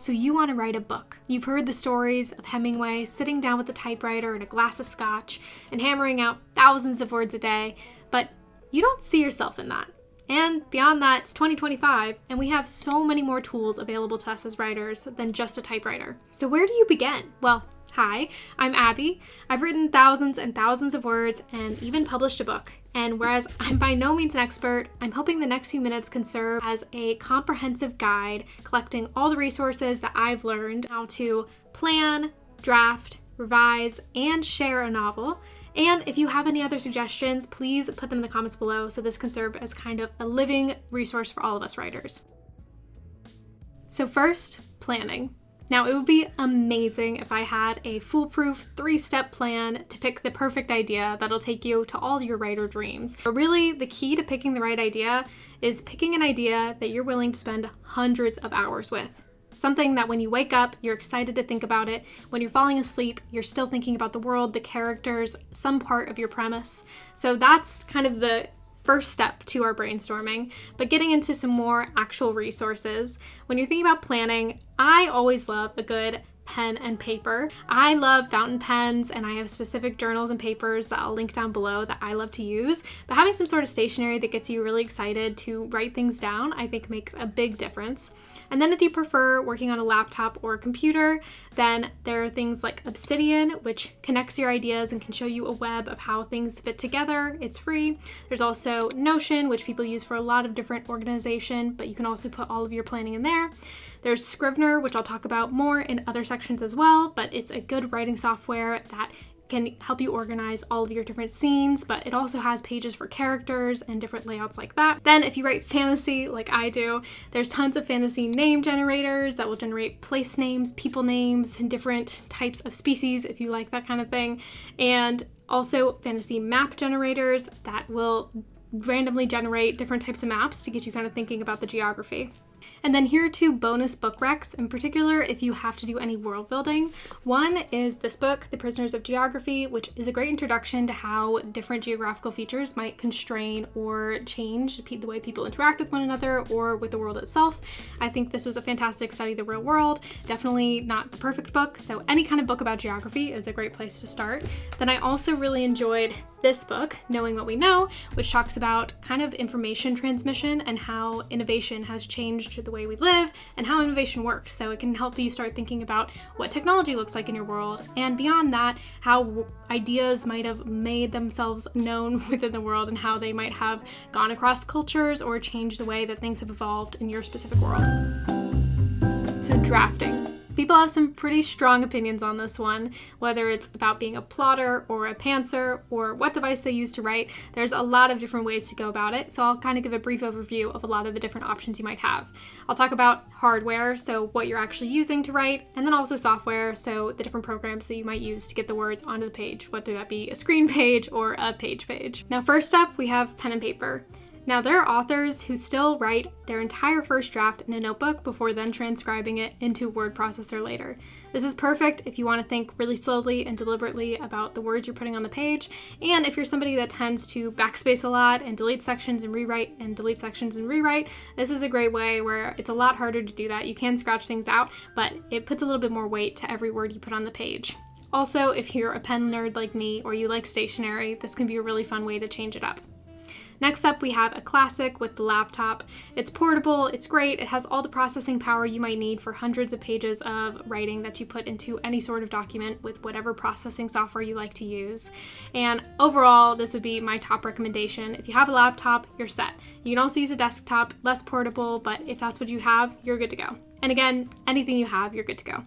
So you want to write a book. You've heard the stories of Hemingway sitting down with a typewriter and a glass of scotch and hammering out thousands of words a day, but you don't see yourself in that. And beyond that, it's 2025, and we have so many more tools available to us as writers than just a typewriter. So where do you begin? Well, hi, I'm Abby. I've written thousands and thousands of words and even published a book. And whereas I'm by no means an expert, I'm hoping the next few minutes can serve as a comprehensive guide collecting all the resources that I've learned how to plan, draft, revise, and share a novel. And if you have any other suggestions, please put them in the comments below so this can serve as kind of a living resource for all of us writers. So first, planning. Now, it would be amazing if I had a foolproof 3-step plan to pick the perfect idea that'll take you to all your writer dreams. But really, the key to picking the right idea is picking an idea that you're willing to spend hundreds of hours with. Something that when you wake up, you're excited to think about it. When you're falling asleep, you're still thinking about the world, the characters, some part of your premise. So that's kind of the first step to our brainstorming, but getting into some more actual resources. When you're thinking about planning, I always love a good pen and paper. I love fountain pens, and I have specific journals and papers that I'll link down below that I love to use, but having some sort of stationery that gets you really excited to write things down, I think makes a big difference. And then if you prefer working on a laptop or a computer, then there are things like Obsidian, which connects your ideas and can show you a web of how things fit together. It's free. There's also Notion, which people use for a lot of different organization, but you can also put all of your planning in there. There's Scrivener, which I'll talk about more in other sections as well, but it's a good writing software that can help you organize all of your different scenes, but it also has pages for characters and different layouts like that. Then if you write fantasy like I do, there's tons of fantasy name generators that will generate place names, people names, and different types of species if you like that kind of thing. And also fantasy map generators that will randomly generate different types of maps to get you kind of thinking about the geography. And then here are 2 bonus book recs, in particular if you have to do any world building. One is this book, The Prisoners of Geography, which is a great introduction to how different geographical features might constrain or change the way people interact with one another or with the world itself. I think this was a fantastic study of the real world. Definitely not the perfect book, so any kind of book about geography is a great place to start. Then I also really enjoyed this book, Knowing What We Know, which talks about kind of information transmission and how innovation has changed the way we live and how innovation works. So it can help you start thinking about what technology looks like in your world, and beyond that, how ideas might have made themselves known within the world and how they might have gone across cultures or changed the way that things have evolved in your specific world. So drafting. People have some pretty strong opinions on this one, whether it's about being a plotter or a pantser or what device they use to write. There's a lot of different ways to go about it, so I'll kind of give a brief overview of a lot of the different options you might have. I'll talk about hardware, so what you're actually using to write, and then also software, so the different programs that you might use to get the words onto the page, whether that be a screen page or a page. Now first up, we have pen and paper. Now, there are authors who still write their entire first draft in a notebook before then transcribing it into a word processor later. This is perfect if you want to think really slowly and deliberately about the words you're putting on the page, and if you're somebody that tends to backspace a lot and delete sections and rewrite and delete sections and rewrite, this is a great way where it's a lot harder to do that. You can scratch things out, but it puts a little bit more weight to every word you put on the page. Also, if you're a pen nerd like me or you like stationery, this can be a really fun way to change it up. Next up, we have a classic with the laptop. It's portable, it's great, it has all the processing power you might need for hundreds of pages of writing that you put into any sort of document with whatever processing software you like to use. And overall, this would be my top recommendation. If you have a laptop, you're set. You can also use a desktop, less portable, but if that's what you have, you're good to go. And again, anything you have, you're good to go.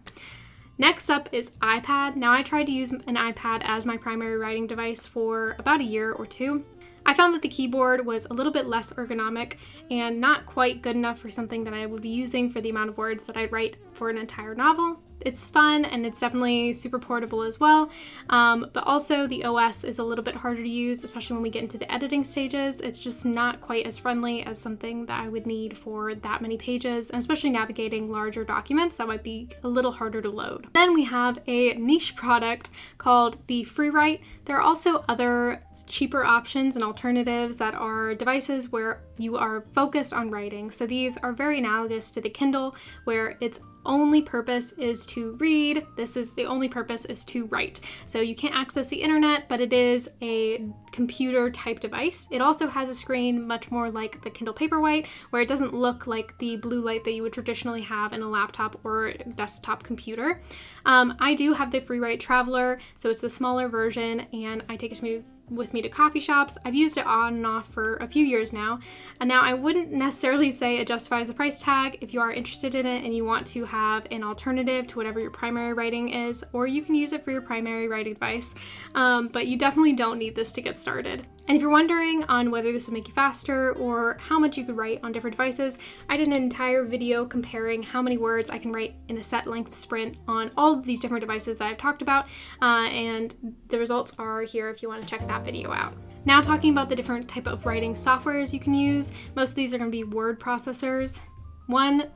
Next up is iPad. Now, I tried to use an iPad as my primary writing device for about a year or 2. I found that the keyboard was a little bit less ergonomic and not quite good enough for something that I would be using for the amount of words that I'd write for an entire novel. It's fun and it's definitely super portable as well, but also the OS is a little bit harder to use, especially when we get into the editing stages. It's just not quite as friendly as something that I would need for that many pages, and especially navigating larger documents that might be a little harder to load. Then we have a niche product called the Freewrite. There are also other cheaper options and alternatives that are devices where you are focused on writing. So these are very analogous to the Kindle, where its only purpose is to read. The only purpose is to write. So you can't access the internet, but it is a computer type device. It also has a screen much more like the Kindle Paperwhite, where it doesn't look like the blue light that you would traditionally have in a laptop or desktop computer. I do have the Freewrite Traveler, so it's the smaller version, and I take it with me to coffee shops. I've used it on and off for a few years now. And now I wouldn't necessarily say it justifies the price tag. If you are interested in it and you want to have an alternative to whatever your primary writing is, or you can use it for your primary writing advice, but you definitely don't need this to get started. And if you're wondering on whether this would make you faster or how much you could write on different devices, I did an entire video comparing how many words I can write in a set length sprint on all of these different devices that I've talked about, and the results are here if you want to check that video out. Now talking about the different type of writing softwares you can use, most of these are going to be word processors.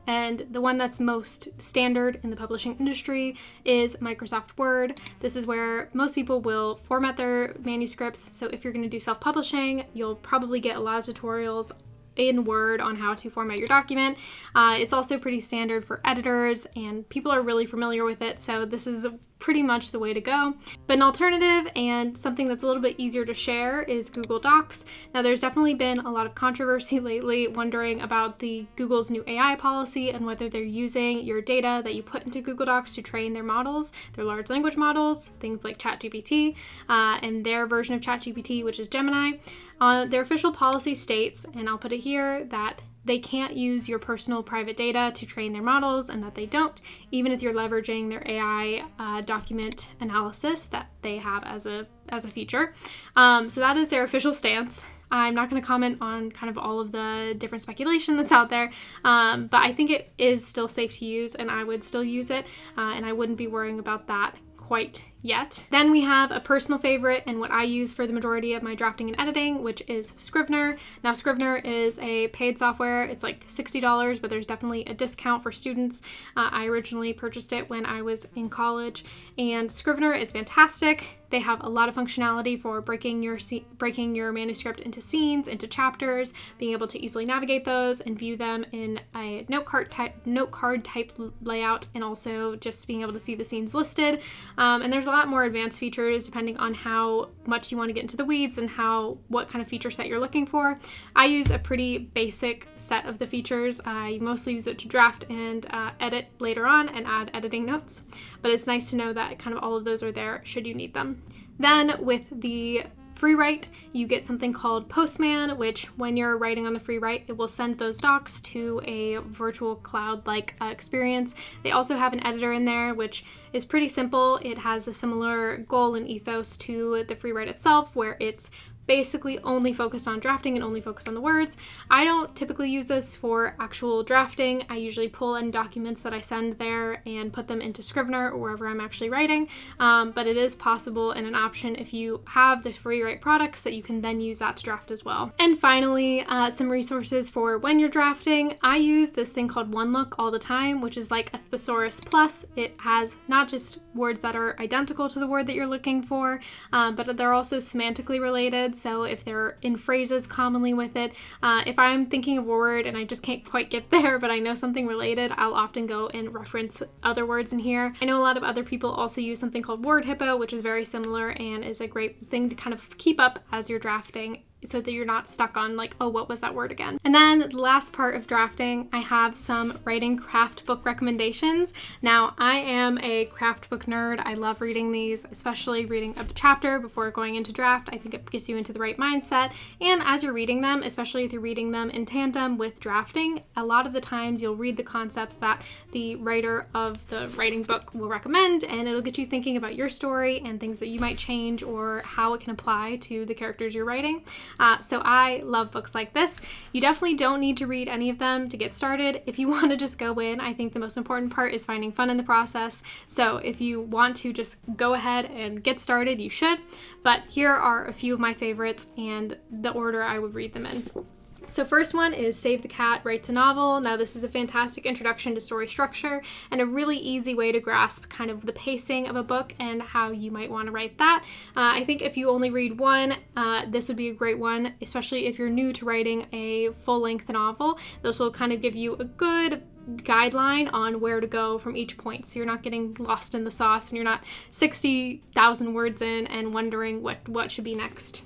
And the one that's most standard in the publishing industry is Microsoft Word. This is where most people will format their manuscripts. So if you're going to do self-publishing, you'll probably get a lot of tutorials in Word on how to format your document. It's also pretty standard for editors, and people are really familiar with it, so this is pretty much the way to go. But an alternative and something that's a little bit easier to share is Google Docs. Now there's definitely been a lot of controversy lately wondering about Google's new AI policy and whether they're using your data that you put into Google Docs to train their models, their large language models, things like ChatGPT, and their version of ChatGPT, which is Gemini. Their official policy states, and I'll put it here, that they can't use your personal private data to train their models, and that they don't, even if you're leveraging their AI document analysis that they have as a feature. So that is their official stance. I'm not going to comment on kind of all of the different speculation that's out there, but I think it is still safe to use, and I would still use it, and I wouldn't be worrying about that quite yet. Then we have a personal favorite and what I use for the majority of my drafting and editing, which is Scrivener. Now Scrivener is a paid software. It's like $60, but there's definitely a discount for students. I originally purchased it when I was in college, and Scrivener is fantastic. They have a lot of functionality for breaking your manuscript into scenes, into chapters, being able to easily navigate those and view them in a note card type layout, and also just being able to see the scenes listed. And there's a lot more advanced features depending on how much you want to get into the weeds and what kind of feature set you're looking for. I use a pretty basic set of the features. I mostly use it to draft and edit later on and add editing notes, but it's nice to know that kind of all of those are there should you need them. Then with the Freewrite, you get something called Postman, which when you're writing on the Freewrite, it will send those docs to a virtual cloud-like experience. They also have an editor in there, which is pretty simple. It has a similar goal and ethos to the Freewrite itself, where it's basically only focused on drafting and only focused on the words. I don't typically use this for actual drafting. I usually pull in documents that I send there and put them into Scrivener or wherever I'm actually writing, but it is possible and an option if you have the Freewrite products that you can then use that to draft as well. And finally, some resources for when you're drafting. I use this thing called OneLook all the time, which is like a thesaurus plus. It has not just words that are identical to the word that you're looking for, but they're also semantically related. So if they're in phrases commonly with it, if I'm thinking of a word and I just can't quite get there, but I know something related, I'll often go and reference other words in here. I know a lot of other people also use something called Word Hippo, which is very similar and is a great thing to kind of keep up as you're drafting, so that you're not stuck on like, oh, what was that word again? And then the last part of drafting, I have some writing craft book recommendations. Now, I am a craft book nerd. I love reading these, especially reading a chapter before going into draft. I think it gets you into the right mindset. And as you're reading them, especially if you're reading them in tandem with drafting, a lot of the times you'll read the concepts that the writer of the writing book will recommend, and it'll get you thinking about your story and things that you might change or how it can apply to the characters you're writing. So I love books like this. You definitely don't need to read any of them to get started. If you want to just go in, I think the most important part is finding fun in the process. So if you want to just go ahead and get started, you should. But here are a few of my favorites and the order I would read them in. So first one is Save the Cat Writes a Novel. Now this is a fantastic introduction to story structure and a really easy way to grasp kind of the pacing of a book and how you might want to write that. I think if you only read one, this would be a great one, especially if you're new to writing a full-length novel. This will kind of give you a good guideline on where to go from each point, so you're not getting lost in the sauce and you're not 60,000 words in and wondering what should be next.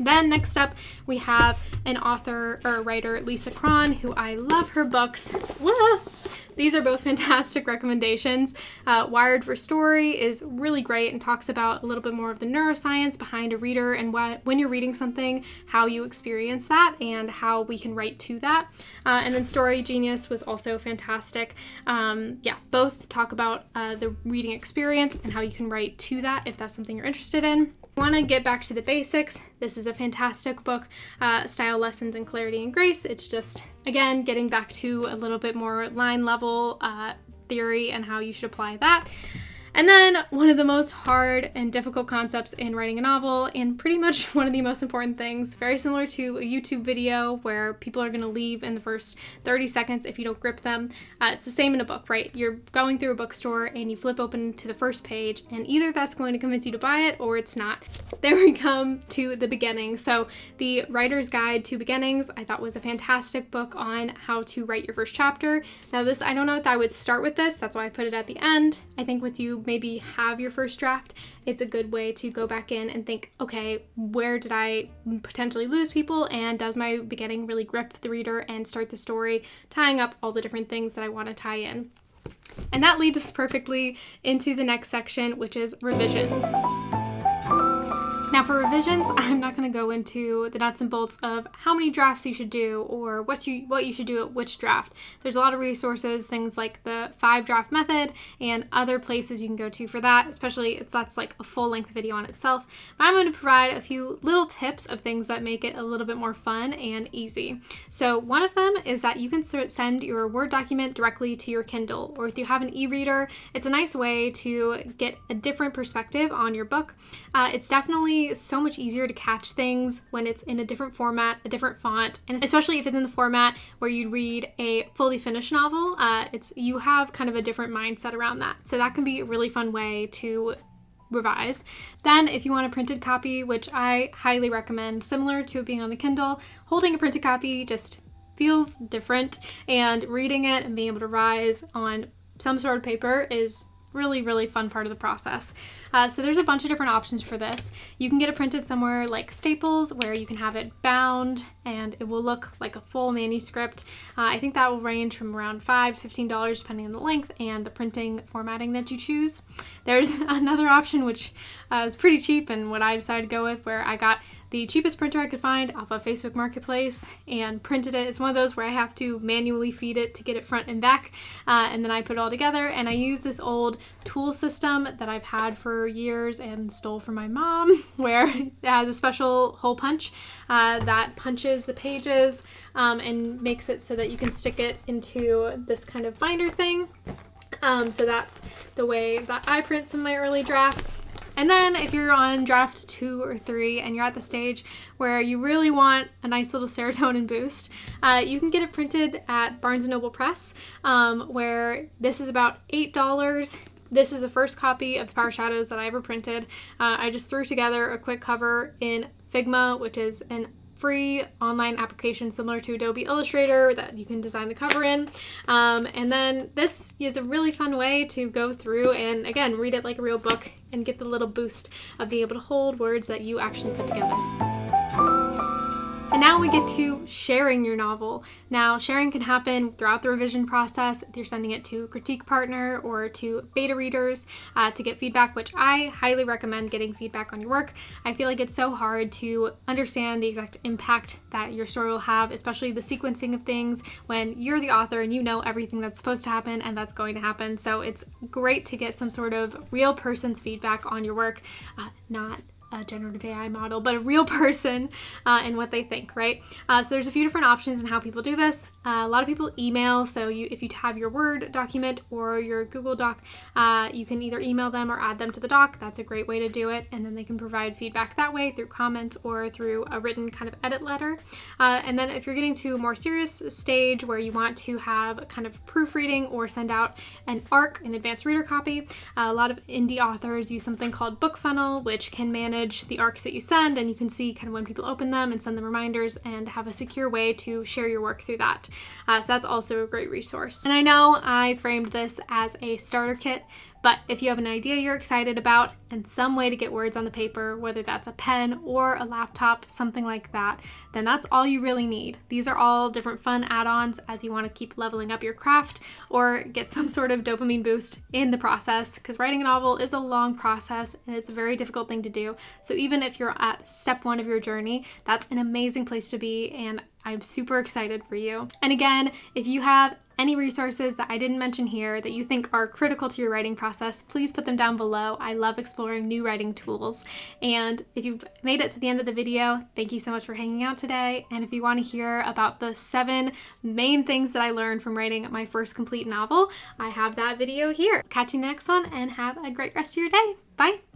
Then next up, we have an author or writer, Lisa Cron, who I love her books. Whoa! These are both fantastic recommendations. Wired for Story is really great and talks about a little bit more of the neuroscience behind a reader and when you're reading something, how you experience that and how we can write to that. And then Story Genius was also fantastic. Both talk about the reading experience and how you can write to that if that's something you're interested in. Want to get back to the basics, this is a fantastic book, Style Lessons in Clarity and Grace. It's just, again, getting back to a little bit more line level theory and how you should apply that. And then one of the most hard and difficult concepts in writing a novel, and pretty much one of the most important things, very similar to a YouTube video where people are going to leave in the first 30 seconds if you don't grip them. It's the same in a book, right? You're going through a bookstore and you flip open to the first page and either that's going to convince you to buy it or it's not. There we come to the beginning. So the Writer's Guide to Beginnings I thought was a fantastic book on how to write your first chapter. Now this, I don't know if I would start with this, that's why I put it at the end. I think once you maybe have your first draft, it's a good way to go back in and think, okay, where did I potentially lose people, and does my beginning really grip the reader and start the story, tying up all the different things that I want to tie in. And that leads us perfectly into the next section, which is revisions. Now for revisions, I'm not going to go into the nuts and bolts of how many drafts you should do or what you should do at which draft. There's a lot of resources, things like the 5-draft method and other places you can go to for that, especially if that's like a full-length video on itself. But I'm going to provide a few little tips of things that make it a little bit more fun and easy. So one of them is that you can send your Word document directly to your Kindle, or if you have an e-reader, it's a nice way to get a different perspective on your book. It's definitely so much easier to catch things when it's in a different format, a different font, and especially if it's in the format where you'd read a fully finished novel, you have kind of a different mindset around that. So that can be a really fun way to revise. Then if you want a printed copy, which I highly recommend, similar to it being on the Kindle, holding a printed copy just feels different, and reading it and being able to revise on some sort of paper is really, really fun part of the process. So there's a bunch of different options for this. You can get it printed somewhere like Staples, where you can have it bound and it will look like a full manuscript. I think that will range from around $5 to $15 depending on the length and the printing formatting that you choose. There's another option which is pretty cheap and what I decided to go with, where I got the cheapest printer I could find off of Facebook Marketplace and printed it. It's one of those where I have to manually feed it to get it front and back, and then I put it all together, and I use this old tool system that I've had for years and stole from my mom, where it has a special hole punch that punches the pages and makes it so that you can stick it into this kind of binder thing. So that's the way that I print some of my early drafts. And then if you're on draft 2 or 3 and you're at the stage where you really want a nice little serotonin boost, you can get it printed at Barnes & Noble Press, where this is about $8. This is the first copy of The Power Shadows that I ever printed. I just threw together a quick cover in Figma, which is an free online application similar to Adobe Illustrator that you can design the cover in. And then this is a really fun way to go through and, again, read it like a real book and get the little boost of being able to hold words that you actually put together. And now we get to sharing your novel. Now, sharing can happen throughout the revision process if you're sending it to a critique partner or to beta readers to get feedback, which I highly recommend getting feedback on your work. I feel like it's so hard to understand the exact impact that your story will have, especially the sequencing of things when you're the author and you know everything that's supposed to happen and that's going to happen. So it's great to get some sort of real person's feedback on your work, not a generative AI model, but a real person and what they think, right? So there's a few different options in how people do this. A lot of people email, so if you have your Word document or your Google Doc, you can either email them or add them to the doc. That's a great way to do it, and then they can provide feedback that way through comments or through a written kind of edit letter. And then if you're getting to a more serious stage where you want to have kind of proofreading or send out an ARC, an advanced reader copy, a lot of indie authors use something called Book Funnel, which can manage the ARCs that you send, and you can see kind of when people open them and send them reminders and have a secure way to share your work through that. So that's also a great resource. And I know I framed this as a starter kit, but if you have an idea you're excited about and some way to get words on the paper, whether that's a pen or a laptop, something like that, then that's all you really need. These are all different fun add-ons as you want to keep leveling up your craft or get some sort of dopamine boost in the process, because writing a novel is a long process and it's a very difficult thing to do. So even if you're at step 1 of your journey, that's an amazing place to be, and I'm super excited for you. And again, if you have any resources that I didn't mention here that you think are critical to your writing process, please put them down below. I love exploring new writing tools. And if you've made it to the end of the video, thank you so much for hanging out today. And if you want to hear about the 7 main things that I learned from writing my first complete novel, I have that video here. Catch you in the next one, and have a great rest of your day. Bye.